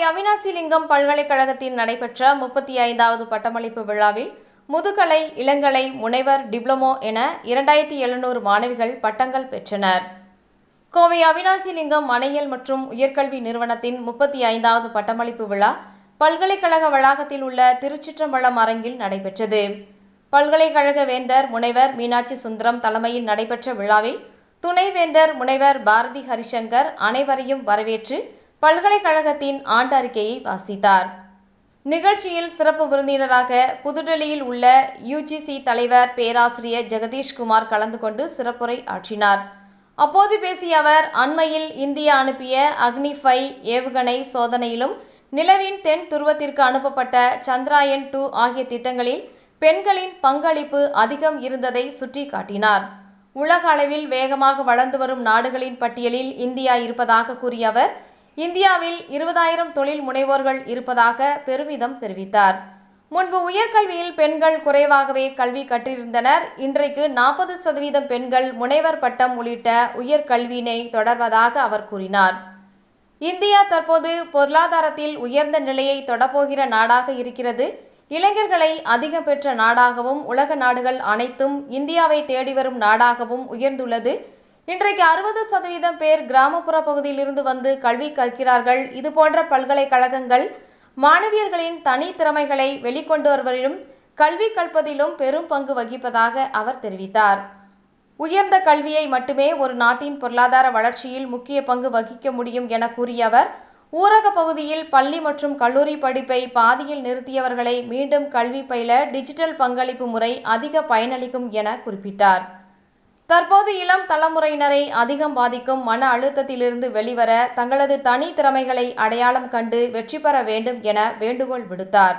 அவினாசிலிங்கம் பல்கலைக்கழகத்தில் நடைபெற்ற 35வது பட்டமளிப்பு விழாவில் முதுகலை, இளங்கலை, முனைவர், டிப்ளமோ என 2700 மாணவிகள் பட்டங்கள் பெற்றனர். கோவை அவினாசிலிங்கம் மனையியல் மற்றும் உயர்கல்வி நிறுவனத்தின் 35வது பட்டமளிப்பு விழா பல்கலைக்கழக வளாகத்தில் உள்ள திருச்சிற்றம்பலம் அரங்கில் நடைபெற்றது. பல்கலைக்கழக வேந்தர் முனைவர் மீனாட்சி சுந்தரம் தலைமையில் நடைபெற்ற விழாவில் துணைவேந்தர் முனைவர் பாரதி ஹரிசங்கர் அனைவரையும் வரவேற்று பல்கலைக்கழகத்தின் ஆண்டு அறிக்கையை வாசித்தார். நிகழ்ச்சியில் சிறப்பு விருந்தினராக புதுடெல்லியில் உள்ள UGC தலைவர் பேராசிரியர் ஜெகதீஷ்குமார் கலந்து கொண்டு சிறப்புரை ஆற்றினார். அப்போது பேசிய அவர், அண்மையில் இந்தியா அனுப்பிய அக்னி-5 ஏவுகணை சோதனையிலும் நிலவின் தென் துருவத்திற்கு அனுப்பப்பட்ட சந்திராயன் 2 ஆகிய திட்டங்களில் பெண்களின் பங்களிப்பு அதிகம் இருந்ததை சுட்டிக்காட்டினார். உலக அளவில் வேகமாக வளர்ந்து வரும் நாடுகளின் பட்டியலில் இந்தியா இருப்பதாக கூறிய அவர், இந்தியாவில் 20,000 தொழில் முனைவோர்கள் இருப்பதாக பெருமிதம் தெரிவித்தார். முன்பு உயர்கல்வியில் பெண்கள் குறைவாகவே கல்வி கற்றிருந்தனர். இன்றைக்கு 40% பெண்கள் முனைவர் பட்டம் உள்ளிட்ட உயர்கல்வியினை தொடர்வதாக அவர் கூறினார். இந்தியா தற்போது பொருளாதாரத்தில் உயர்ந்த நிலையை தொடப்போகிற நாடாக இருக்கிறது. இளைஞர்களை அதிகம் பெற்ற நாடாகவும் உலக நாடுகள் அனைத்தும் இந்தியாவை தேடி வரும் நாடாகவும் உயர்ந்துள்ளது. இன்றைக்கு 60% பேர் கிராமப்புற பகுதியில் இருந்து வந்து கல்வி கற்கிறார்கள். இதுபோன்ற பல்கலைக்கழகங்கள் மாணவியர்களின் தனி திறமைகளை வெளிக்கொண்டு வருவதிலும் கல்வி கற்பதிலும் பெரும் பங்கு வகிப்பதாக அவர் தெரிவித்தார். உயர்ந்த கல்வியை மட்டுமே ஒரு நாட்டின் பொருளாதார வளர்ச்சியில் முக்கிய பங்கு வகிக்க முடியும் என கூறிய அவர், ஊரக பகுதியில் பள்ளி மற்றும் கல்லூரி படிப்பை பாதியில் நிறுத்தியவர்களை மீண்டும் கல்வி பயில டிஜிட்டல் பங்களிப்பு முறை அதிக பயனளிக்கும் என குறிப்பிட்டார். தற்போது இளம் தலைமுறையினரை அதிகம் பாதிக்கும் மன அழுத்தத்திலிருந்து வெளிவர தங்களது தனி திறமைகளை அடையாளம் கண்டு வெற்றி பெற வேண்டும் என வேண்டுகோள் விடுத்தார்.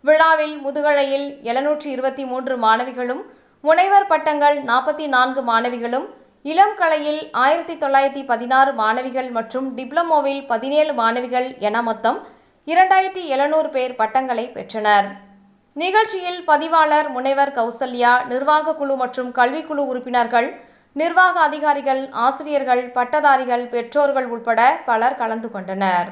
விழாவில் முதுகலையில் 723 மாணவிகளும், முனைவர் பட்டங்கள் 44 மாணவிகளும், இளம் கலையில் 1916 மாணவிகள் மற்றும் டிப்ளமோவில் 17 மாணவிகள் என மொத்தம் 2700 பேர் பட்டங்களை பெற்றனர். நிகழ்ச்சியில் பதிவாளர் முனைவர் கௌசல்யா, நிர்வாக குழு மற்றும் கல்விக்குழு உறுப்பினர்கள், நிர்வாக அதிகாரிகள், ஆசிரியர்கள், பட்டதாரிகள், பெற்றோர்கள் உட்பட பலர் கலந்து கொண்டனர்.